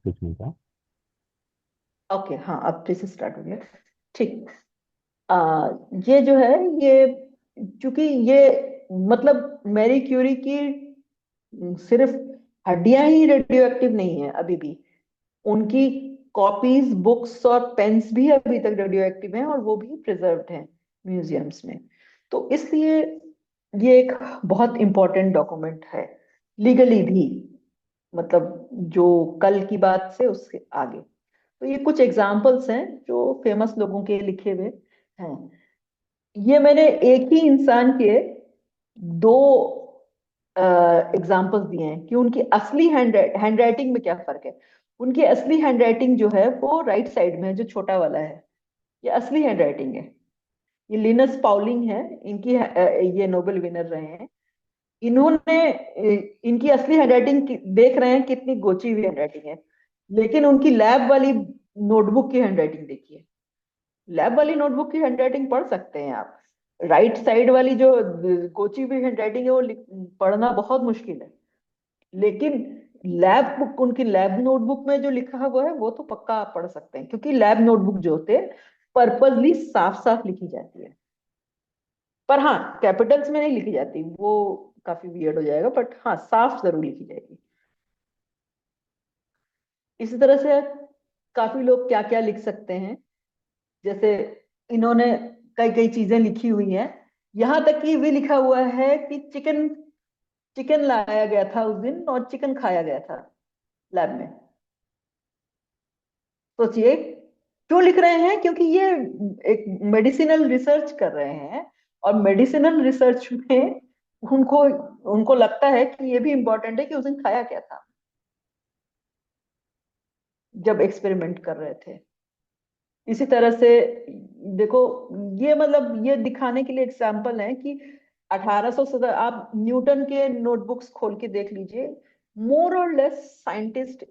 पूछने का। ओके, हाँ, अब फिर से स्टार्ट हो गया। ठीक। आ, ये जो है, ये चूंकि ये मतलब मैरी क्यूरी की सिर्फ हड्डियां ही रेडियो एक्टिव नहीं है अभी भी, उनकी कॉपीज, बुक्स और पेन्स भी अभी तक रेडियो एक्टिव हैं और वो भी प्रिजर्व्ड हैं म्यूजियम्स में। तो इसलिए ये एक बहुत इंपॉर्टेंट डॉक्यूमेंट है, लीगली भी, मतलब जो कल की बात से उसके आगे। तो ये कुछ एग्जाम्पल्स हैं जो फेमस लोगों के लिखे हुए हैं। ये मैंने एक ही इंसान के दो एग्जाम्पल्स दिए हैं कि उनकी असली हैंडराइटिंग में क्या फर्क है। उनकी असली हैंडराइटिंग जो है वो राइट साइड में है, जो छोटा वाला है, ये असली हैंडराइटिंग है। ये लिनस पाउलिंग है, इनकी ये नोबेल विनर रहे हैं। इन्होंने इनकी असली हैंडराइटिंग देख रहे हैं, कितनी गोची हुई हैंडराइटिंग है। लेकिन उनकी लैब वाली नोटबुक की हैंडराइटिंग देखिए। लैब वाली नोटबुक की हैंडराइटिंग पढ़ सकते हैं आप। राइट साइड वाली जो कोची हुई हैंडराइटिंग है वो पढ़ना बहुत मुश्किल है। लेकिन लैब बुक, उनकी लैब नोटबुक में जो लिखा हुआ है वो तो पक्का आप पढ़ सकते हैं, क्योंकि लैब नोटबुक जो होते हैं पर्पजली साफ साफ लिखी जाती है। पर हाँ, कैपिटल्स में नहीं लिखी जाती, वो काफी वियर्ड हो जाएगा, बट हाँ, साफ जरूर लिखी जाएगी। इसी तरह से काफी लोग क्या क्या लिख सकते हैं, जैसे इन्होंने कई कई चीजें लिखी हुई हैं। यहां तक कि भी लिखा हुआ है कि चिकन चिकन लाया गया था उस दिन और चिकन खाया गया था लैब में। सोचिए, क्यों लिख रहे हैं? क्योंकि ये एक मेडिसिनल रिसर्च कर रहे हैं, और मेडिसिनल रिसर्च में उनको उनको लगता है कि ये भी इंपॉर्टेंट है कि उस दिन खाया क्या था जब एक्सपेरिमेंट कर रहे थे। इसी तरह से देखो, ये मतलब ये दिखाने के लिए एग्जाम्पल है कि 1800 आप न्यूटन के नोटबुक्स खोल के देख लीजिए। मोर और लेस साइंटिस्ट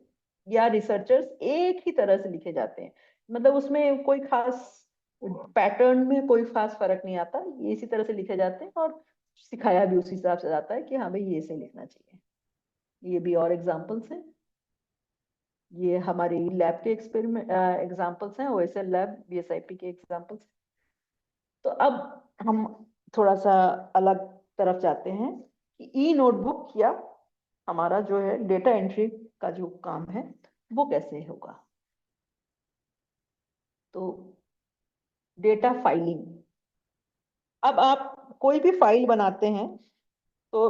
या रिसर्चर्स एक ही तरह से लिखे जाते हैं, मतलब उसमें कोई खास पैटर्न में कोई खास फर्क नहीं आता, ये इसी तरह से लिखे जाते हैं और सिखाया भी उसी हिसाब से जाता है कि हाँ भाई, ये से लिखना चाहिए। ये भी और एग्जाम्पल्स हैं। ये हमारी लैब के एक्सपेरिमेंट एग्जाम्पल्स हैं, ओएसएल लैब, बीएसआईपी के एग्जाम्पल्स। तो अब हम थोड़ा सा अलग तरफ जाते हैं कि ई नोटबुक या हमारा जो है डेटा एंट्री का जो काम है वो कैसे होगा। तो डेटा फाइलिंग, अब आप कोई भी फाइल बनाते हैं तो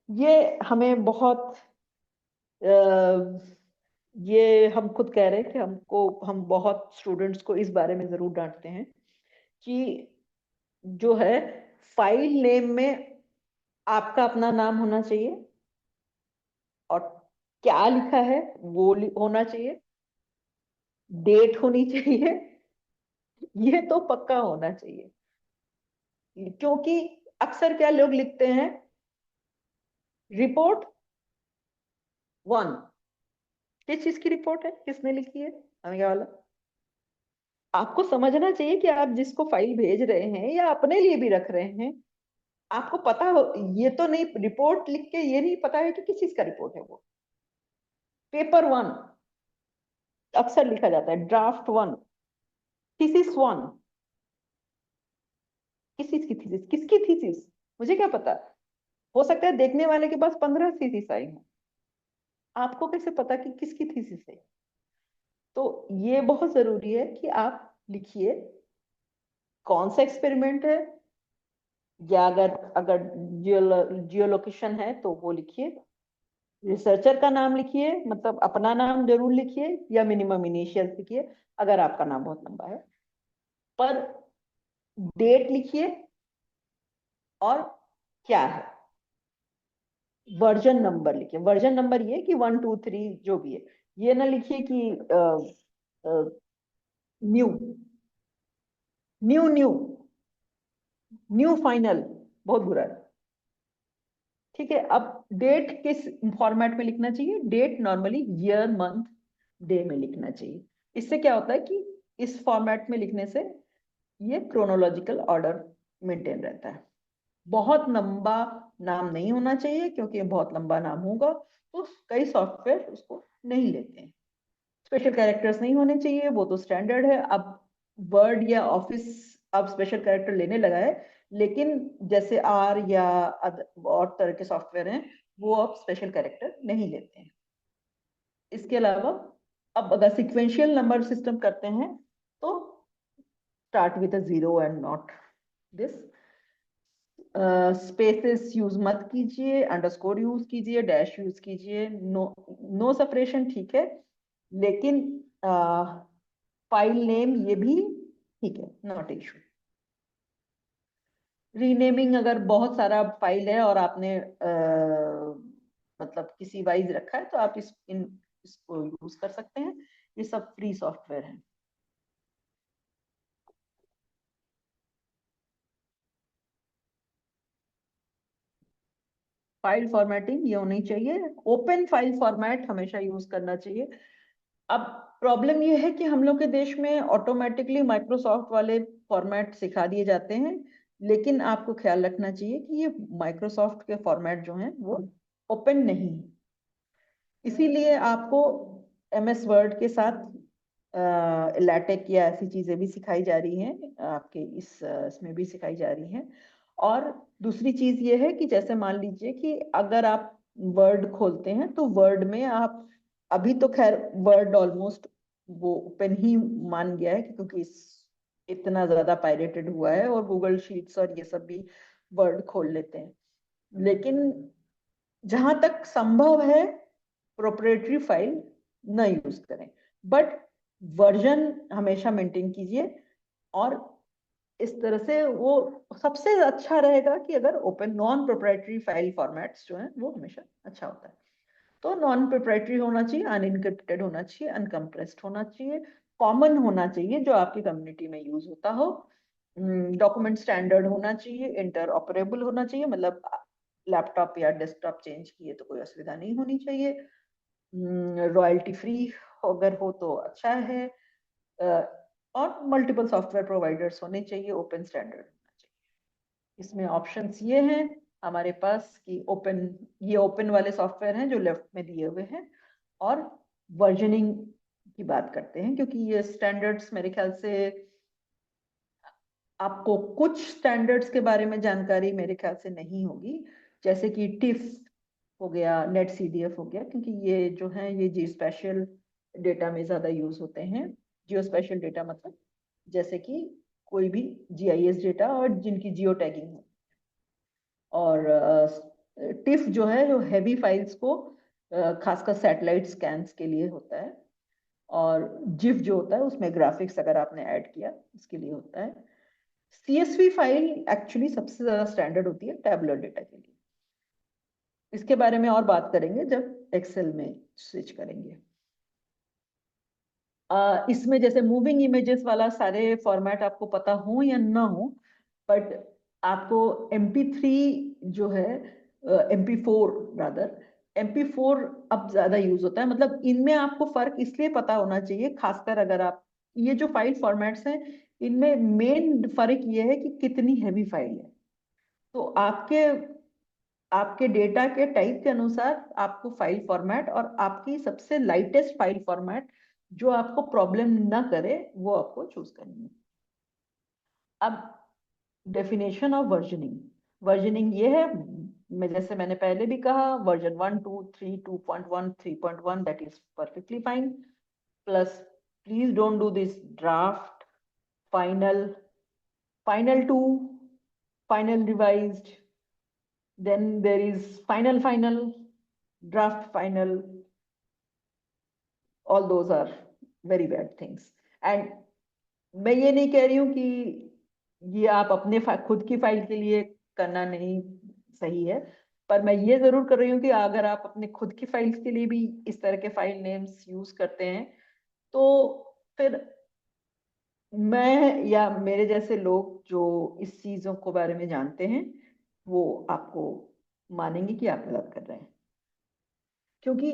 ये हमें बहुत ये हम खुद कह रहे हैं कि हम बहुत स्टूडेंट्स को इस बारे में जरूर डांटते हैं कि जो है, फाइल नेम में आपका अपना नाम होना चाहिए, और क्या लिखा है वो होना चाहिए, डेट होनी चाहिए, ये तो पक्का होना चाहिए। क्योंकि अक्सर क्या लोग लिखते हैं, रिपोर्ट वन। किस चीज की रिपोर्ट है, किसने लिखी है, हमें क्या वाला। आपको समझना चाहिए कि आप जिसको फाइल भेज रहे हैं या अपने लिए भी रख रहे हैं, आपको पता हो। ये तो नहीं, रिपोर्ट लिख के ये नहीं पता है कि किस चीज का रिपोर्ट है वो। पेपर वन अक्सर लिखा जाता है, ड्राफ्ट वन, थीसिस वन। किस चीज की थीसिस, किसकी थीसिस, मुझे क्या पता। हो सकता है देखने वाले के पास 15 थीसिस आई हो, आपको कैसे पता कि किसकी थीसिस है। तो ये बहुत जरूरी है कि आप लिखिए कौन सा एक्सपेरिमेंट है, या अगर अगर जियोलोकेशन है तो वो लिखिए। रिसर्चर का नाम लिखिए, मतलब अपना नाम जरूर लिखिए, या मिनिमम इनिशियल लिखिए अगर आपका नाम बहुत लंबा है। पर डेट लिखिए, और क्या है, वर्जन नंबर लिखिए। वर्जन नंबर ये कि 1 2 3 जो भी है। ये ना लिखिए कि new new new new final, बहुत बुरा है। ठीक है, अब डेट किस फॉर्मेट में लिखना चाहिए? Date normally year month day में लिखना चाहिए। इससे क्या होता है कि इस फॉर्मेट में लिखने से ये क्रोनोलॉजिकल ऑर्डर मेंटेन रहता है। बहुत लंबा नाम नहीं होना चाहिए, क्योंकि बहुत लंबा नाम होगा तो कई सॉफ्टवेयर उसको नहीं लेते हैं। स्पेशल कैरेक्टर्स नहीं होने चाहिए, वो तो स्टैंडर्ड है। अब वर्ड या ऑफिस अब स्पेशल कैरेक्टर लेने लगा है, लेकिन जैसे आर या और तरह के सॉफ्टवेयर हैं वो अब स्पेशल कैरेक्टर नहीं लेते हैं। इसके अलावा अब अगर सिक्वेंशियल नंबर सिस्टम करते हैं तो start with a zero and not this. Spaces use मत कीजिए, अंडरस्कोर यूज कीजिए, डैश यूज कीजिए। नो नो सेपरेशन ठीक है, लेकिन फाइल नेम ये भी ठीक है, नॉट इशू। रीनेमिंग अगर बहुत सारा फाइल है और आपने मतलब किसी वाइज रखा है तो आप इसको यूज कर सकते हैं। ये सब फ्री सॉफ्टवेयर है। फाइल फॉर्मेटिंग ये होनी चाहिए, ओपन फाइल फॉर्मेट हमेशा यूज करना चाहिए। अब प्रॉब्लम ये है कि हम लोग के देश में ऑटोमेटिकली माइक्रोसॉफ्ट वाले फॉर्मेट सिखा दिए जाते हैं, लेकिन आपको ख्याल रखना चाहिए कि ये माइक्रोसॉफ्ट के फॉर्मेट जो हैं वो ओपन नहीं है। इसीलिए आपको एमएस वर्ड के साथ लैटेक या ऐसी चीजें भी सिखाई जा रही हैं, आपके इसमें भी सिखाई जा रही हैं। और दूसरी चीज ये है कि जैसे मान लीजिए कि अगर आप वर्ड खोलते हैं तो वर्ड में आप, अभी तो खैर वर्ड ऑलमोस्ट वो ओपन ही मान गया है क्योंकि इतना ज्यादा पायरेटेड हुआ है, और गूगल शीट्स और ये सब भी वर्ड खोल लेते हैं। लेकिन जहां तक संभव है प्रोप्राइटरी फाइल न यूज करें, बट वर्जन हमेशा मेंटेन कीजिए। और इस तरह से वो सबसे अच्छा रहेगा कि अगर open non proprietary file formats जो हैं वो हमेशा अच्छा होता है। तो नॉन प्रोप्राइटरी होना चाहिए, अनइनक्रिप्टेड होना चाहिए, अनकम्प्रेस्ड होना चाहिए, कॉमन होना चाहिए जो आपकी कम्युनिटी में यूज होता हो, डॉक्यूमेंट स्टैंडर्ड होना चाहिए, इंटर ऑपरेबल होना चाहिए, मतलब लैपटॉप या डेस्कटॉप चेंज किए तो कोई असुविधा नहीं होनी चाहिए, रॉयल्टी फ्री अगर हो तो अच्छा है, और मल्टीपल सॉफ्टवेयर प्रोवाइडर्स होने चाहिए, ओपन स्टैंडर्ड होना चाहिए। इसमें ऑप्शंस ये हैं हमारे पास कि ओपन, ये ओपन वाले सॉफ्टवेयर हैं जो लेफ्ट में दिए हुए हैं, और वर्जनिंग की बात करते हैं क्योंकि ये स्टैंडर्ड्स मेरे ख्याल से आपको कुछ स्टैंडर्ड्स के बारे में जानकारी मेरे ख्याल से नहीं होगी, जैसे कि टिफ हो गया, नेट सीडीएफ हो गया, क्योंकि ये जो है ये जी स्पेशल डेटा में ज्यादा यूज होते हैं। जियो स्पेशल डेटा मतलब जैसे कि कोई भी जीआईएस डेटा और जिनकी जियो टैगिंग हो। और टिफ जो है जो हैवी फाइल्स को खासकर सैटेलाइट स्कैन्स के लिए होता है। और जिफ जो होता है उसमें ग्राफिक्स अगर आपने ऐड किया इसके लिए होता है। सीएसवी फाइल एक्चुअली सबसे ज्यादा स्टैंडर्ड होती है टैबुलर डेटा के लिए। इसके बारे में और बात करेंगे जब एक्सेल में स्विच करेंगे। इसमें जैसे मूविंग इमेजेस वाला सारे फॉर्मेट आपको पता हो या ना हो, बट आपको MP3 जो है, MP4 रादर, MP4 अब ज्यादा यूज होता है। मतलब इनमें आपको फर्क इसलिए पता होना चाहिए, खासकर अगर आप ये जो फाइल फॉर्मेट्स हैं इनमें मेन फर्क ये है कि कितनी हैवी फाइल है। तो आपके आपके डेटा के टाइप के अनुसार आपको फाइल फॉर्मेट और आपकी सबसे लाइटेस्ट फाइल फॉर्मेट जो आपको प्रॉब्लम ना करे वो आपको चूज करनी है। अब डेफिनेशन ऑफ वर्जनिंग, वर्जनिंग ये है, मैं जैसे मैंने पहले भी कहा, version 1 2 3 2.1 3.1 that is perfectly fine. Plus please don't do this draft, final, final 2, final revised, then there is final, draft final, all those are very bad things. And मैं ये नहीं कह रही हूँ कि ये आप अपने खुद की फाइल के लिए करना नहीं सही है, पर मैं ये जरूर कर रही हूँ कि अगर आप अपने खुद की फाइल्स के लिए भी इस तरह के फाइल नेम्स यूज करते हैं तो फिर मैं या मेरे जैसे लोग जो इस चीजों को बारे में जानते हैं वो आपको मानेंगे कि आप गलत कर रहे हैं, क्योंकि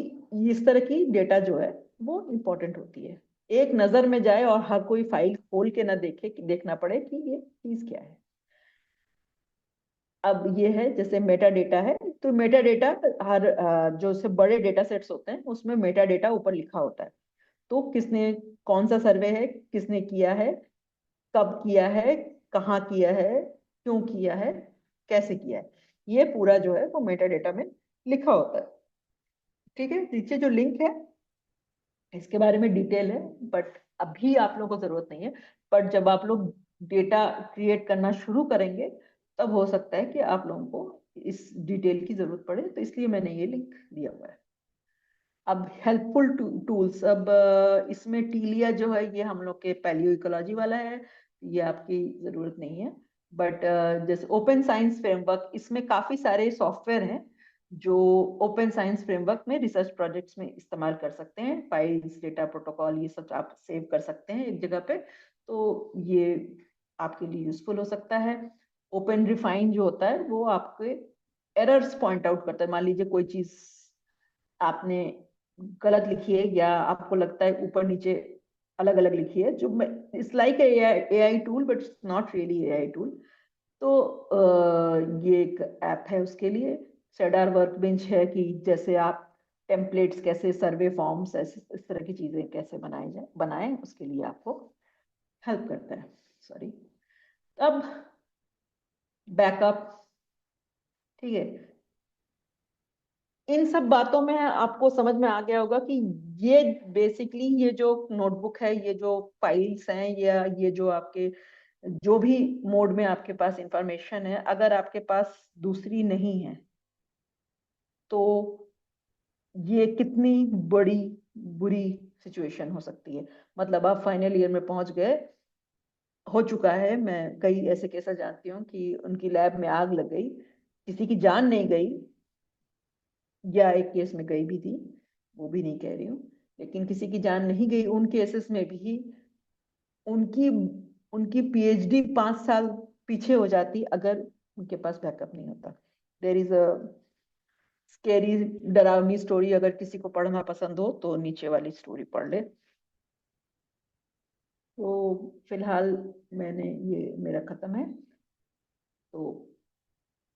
इस तरह की डेटा जो है वो इम्पोर्टेंट होती है। एक नजर में जाए और हर कोई फाइल खोल के ना देखे कि देखना पड़े कि ये चीज क्या है। अब ये है जैसे मेटा डेटा है, तो मेटा डेटा हर जो से बड़े डेटा सेट्स होते हैं उसमें मेटा डेटा ऊपर लिखा होता है। तो किसने, कौन सा सर्वे है, किसने किया है, कब किया है, कहाँ किया है, क्यों किया है, कैसे किया है, ये पूरा जो है वो मेटा डेटा में लिखा होता है। ठीक है, नीचे जो लिंक है इसके बारे में डिटेल है, बट अभी आप लोगों को जरूरत नहीं है। बट जब आप लोग डेटा क्रिएट करना शुरू करेंगे तब हो सकता है कि आप लोगों को इस डिटेल की जरूरत पड़े, तो इसलिए मैंने ये लिंक दिया हुआ है। अब हेल्पफुल टूल्स, अब इसमें टीलिया जो है ये हम लोग के पैलियो इकोलॉजी वाला है, ये आपकी जरूरत नहीं है। बट जैसे ओपन साइंस फ्रेमवर्क, इसमें काफी सारे सॉफ्टवेयर हैं जो ओपन साइंस फ्रेमवर्क में रिसर्च प्रोजेक्ट्स में इस्तेमाल कर सकते हैं। फाइल्स, डेटा, प्रोटोकॉल, ये सब आप सेव कर सकते हैं एक जगह पे, तो ये आपके लिए यूजफुल हो सकता है। ओपन रिफाइन जो होता है वो आपके एरर्स पॉइंट आउट करता है। मान लीजिए कोई चीज आपने गलत लिखी है या आपको लगता है ऊपर नीचे अलग अलग लिखी है, जो it's like AI tool but it's not really AI tool. तो ये एक ऐप है उसके लिए। सेडार वर्कबेंच है कि जैसे आप टेम्पलेट्स कैसे, सर्वे फॉर्म्स, ऐसे इस तरह की चीजें कैसे बनाएं, उसके लिए आपको हेल्प करता है। सॉरी। अब बैकअप, ठीक है, इन सब बातों में आपको समझ में आ गया होगा कि ये बेसिकली ये जो नोटबुक है, ये जो फाइल्स हैं, या ये जो आपके जो भी मोड में आपके पास इंफॉर्मेशन है, अगर आपके पास दूसरी नहीं है तो ये कितनी बड़ी बुरी सिचुएशन हो सकती है। मतलब आप फाइनल ईयर में पहुंच गए, हो चुका है, मैं कई ऐसे केसेस जानती हूँ कि उनकी लैब में आग लग गई, किसी की जान नहीं गई, या एक केस में गई भी थी, वो भी नहीं कह रही हूँ, लेकिन किसी की जान नहीं गई। उन केसेस में भी उनकी उनकी पीएचडी 5 साल पीछे हो जाती अगर उनके पास बैकअप नहीं होता। देर इज अ स्केरी, डरावनी स्टोरी, अगर किसी को पढ़ना पसंद हो तो नीचे वाली स्टोरी पढ़ ले। तो फिलहाल मैंने, ये मेरा खत्म है, तो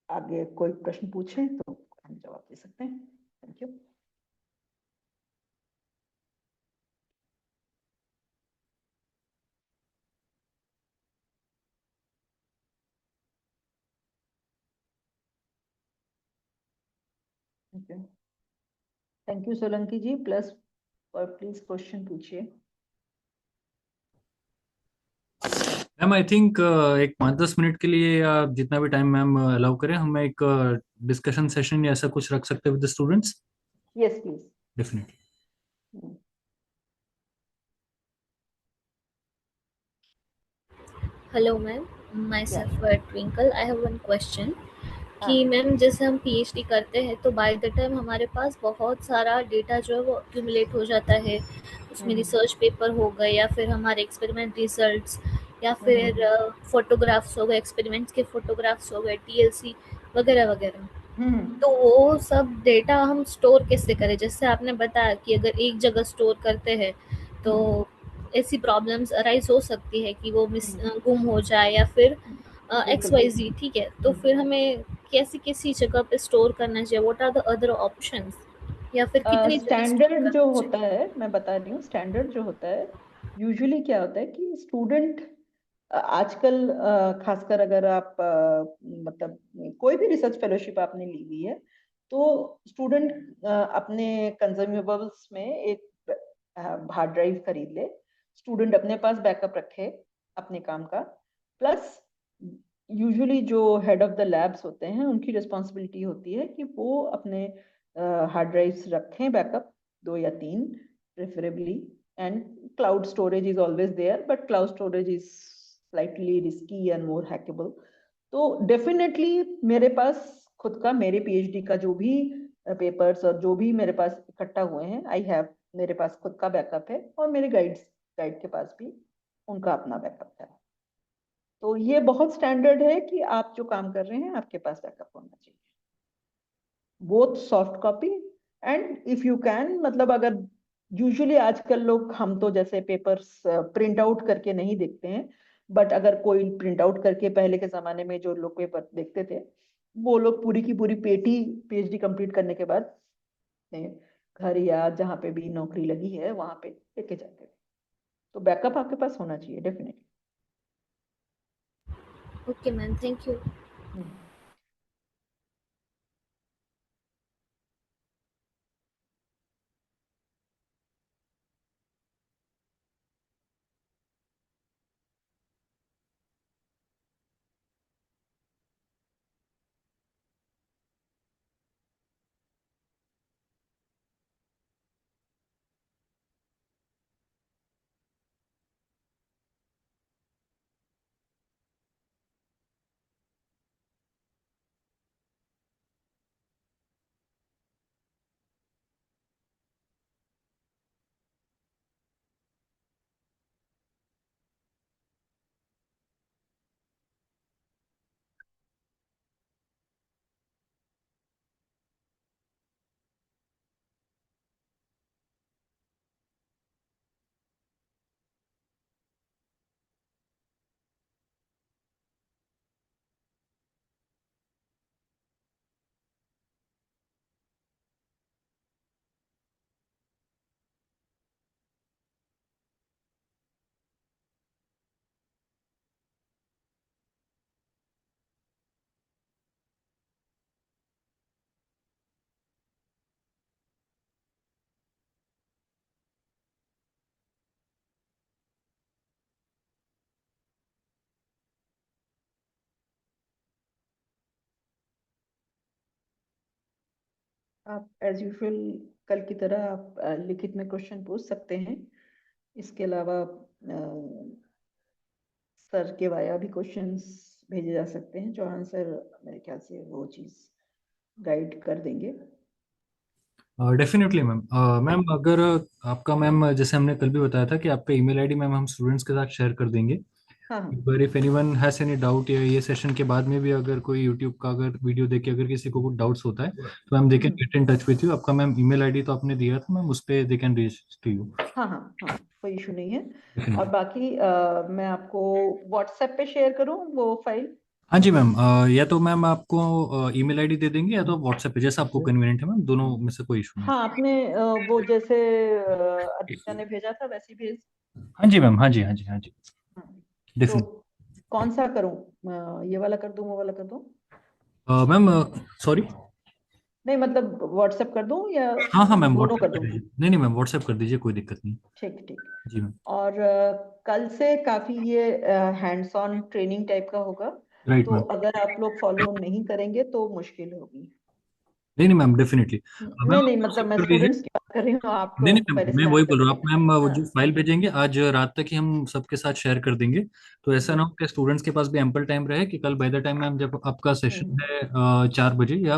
आगे कोई प्रश्न पूछे तो हम जवाब दे सकते हैं। Thank you. Thank you. Thank you Solanki ji, plus और प्लीज क्वेश्चन पूछिए। मैम आई थिंक एक 5-10 मिनट के लिए या जितना भी टाइम मैम अलाउ करें, हम एक डिस्कशन सेशन या ऐसा कुछ रख सकते हैं with the students. Yes please. Definitely. Hello ma'am, myself Twinkle. I have one question कि हाँ। मैम जैसे हम पीएचडी करते हैं तो बाय द टाइम हमारे पास बहुत सारा डेटा जो है वो एक्यूमुलेट हो जाता है। उसमें हम्म रिसर्च पेपर हो गए या फिर हमारे एक्सपेरिमेंट रिजल्ट्स या हम्म फिर फोटोग्राफ्स हो गए, एक्सपेरिमेंट्स के फोटोग्राफ्स हो गए, टीएलसी वगैरह वगैरह। हम्म तो वो सब डेटा हम स्टोर कैसे करें? जैसे आपने बताया कि अगर एक जगह स्टोर करते हैं तो हम्म ऐसी प्रॉब्लम्स अराइज हो सकती है कि वो हम्म, गुम हो जाए या फिर एक्स बिल्कुल। वाई जी। ठीक है, तो फिर हमें कैसी किसी जगह पे स्टोर करना चाहिए? What are the other options? या फिर कितनी जगह स्टोर स्टैंडर्ड जो करना होता चाहिए? है, मैं बता रही हूँ, स्टैंडर्ड जो होता है यूजुअली क्या होता है कि स्टूडेंट आजकल खासकर अगर आप मतलब कोई भी रिसर्च फेलोशिप आपने ली हुई है तो स्टूडेंट अपने कंज्यूमेबल्स में एक हार्ड ड्राइव खरीद ले, स्टूडेंट अपने पास बैकअप रखे अपने काम का। प्लस यूजुअली जो हेड ऑफ द लैब्स होते हैं उनकी रिस्पॉन्सिबिलिटी होती है कि वो अपने हार्ड ड्राइव्स रखें बैकअप, 2 या 3 preferably. And cloud storage is always there, but cloud storage is slightly risky and more hackable. तो डेफिनेटली मेरे पास खुद का, मेरे पीएचडी का जो भी पेपर्स और जो भी मेरे पास इकट्ठा हुए हैं, आई हैव, मेरे पास खुद का बैकअप है, और मेरे गाइड के पास भी उनका अपना बैकअप है। तो ये बहुत स्टैंडर्ड है कि आप जो काम कर रहे हैं आपके पास बैकअप होना चाहिए, both soft copy and if you can, मतलब अगर यूजुअली आजकल लोग, हम तो जैसे पेपर्स प्रिंट आउट करके नहीं देखते हैं, बट अगर कोई प्रिंट आउट करके, पहले के जमाने में जो लोग पेपर देखते थे वो लोग पूरी की पूरी पेटी पीएचडी कंप्लीट करने के बाद घर या जहाँ पे भी नौकरी लगी है वहां पे लेके जाते हैं। तो बैकअप आपके पास होना चाहिए definitely. Okay ma'am, thank you. आप एज यूजुअल कल की तरह आप लिखित में क्वेश्चन पूछ सकते हैं। इसके अलावा सर के वाया भी क्वेश्चंस भेजे जा सकते हैं जो आंसर मेरे ख्याल से वो चीज गाइड कर देंगे। Definitely ma'am. मैम अगर आपका मैम जैसे हमने कल भी बताया था कि आपका ईमेल आईडी मैम हम स्टूडेंट्स के साथ शेयर कर देंगे। हाँ हाँ। पर if anyone has any doubt या ये सेशन के बाद में भी अगर कोई यूट्यूब का अगर वीडियो देख के अगर किसी को कुछ डाउट्स होता है तो ma'am they can hmm, get in touch with you. आपका मैम ईमेल आईडी तो आपने दिया था मैम, उस पे they can reach to you. हाँ हाँ हाँ, कोई इशू नहीं है। और डेफिनेटली। बाकी मैं आपको व्हाट्सएप पे शेयर करूँ वो फाइल। हाँ जी मैम। या तो मैम आपको ईमेल आईडी दे देंगे या तो व्हाट्सएप पे, जैसा आपको कन्वीनियंट है मैम, दोनों में से कोई इशू नहीं। हाँ आपने वो जैसे आदित्य ने भेजा था वैसे ही भेज। हाँ जी मैम, हाँ जी, हाँ जी, हाँ जी। हाँ। तो डेफिनेटली। कौन सा करूँ, ये वाला कर दूँ वो वाला कर दूँ? Ma'am sorry. नहीं मतलब व्हाट्सएप कर दूँ या हाँ हाँ मैम, दोनों व्हाट्सएप कर कर दूँ? दीजिए। नहीं नहीं मैम, व्हाट्सएप कर दीजिए, कोई दिक्कत नहीं। ठीक ठीक। जी मैम। और कल से काफी ये हैंड्स ऑन ट्रेनिंग टाइप का होगा। राइट तो मैम। अगर आप लोग फॉलो नहीं करेंगे तो मुश्किल होगी। नहीं नहीं मैम, डेफिनेटली। मैम नहीं नहीं आप मतलब WhatsApp मैं कर दीजिए। स्टूडेंट्स की बात कर रही हूँ, आप नहीं तो नहीं मैम, पहले मैं स्टार्ट वही कर बोल रहा हूँ। आप दीजिए। मैम वो हाँ जो फाइल भेजेंगे आज रात तक ही हम सबके साथ शेयर कर देंगे। तो ऐसा जी। ना हो कि स्टूडेंट्स के पास भी एम्पल टाइम रहे कि कल बाय द टाइम मैम जब आपका सेशन हम्म है 4 बजे या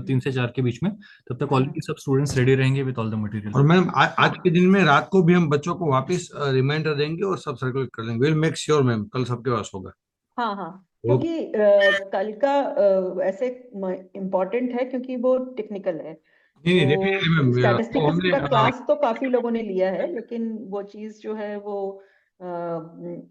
3 से 4 के बीच में, तब तक हाँ ऑलरेडी सब स्टूडेंट्स रेडी रहेंगे विद ऑल द मटेरियल। और मैम आज के हाँ दिन में रात को भी हम बच्चों को वापस रिमाइंडर देंगे और सब सर्कुलेट कर लेंगे। विल मेक श्योर मैम कल सबके पास होगा। हाँ हाँ। ओके। क्योंकि कल का ऐसे इम्पोर्टेंट है क्योंकि वो टेक्निकल है। नहीं नहीं डेफिनेटली वो मैम वो स्टैटिस्टिक्स हमने का क्लास तो काफी लोगों ने लिया है लेकिन वो चीज जो है वो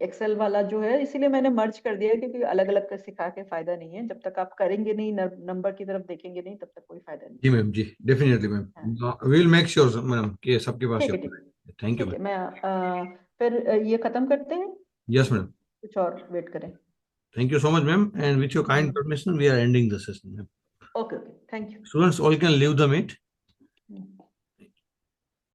एक्सेल वाला जो है इसीलिए मैंने मर्ज कर दिया है, क्योंकि अलग अलग का सिखा के फायदा नहीं है। जब तक आप करेंगे नहीं, नंबर की तरफ देखेंगे नहीं, तब तक कोई फायदा नहीं। जी मैम जी डेफिनेटली हाँ ma'am will make sure ma'am कि सबके पास ठीक है होगा। ठीक। थैंक यू ठीक मैम। है मैं फिर ये खत्म करते हैं, यस मैम। कुछ और वेट करें? Thank you so much ma'am and with your kind hmm permission we are ending the session ma'am. Okay okay thank you. Students all can leave the meet.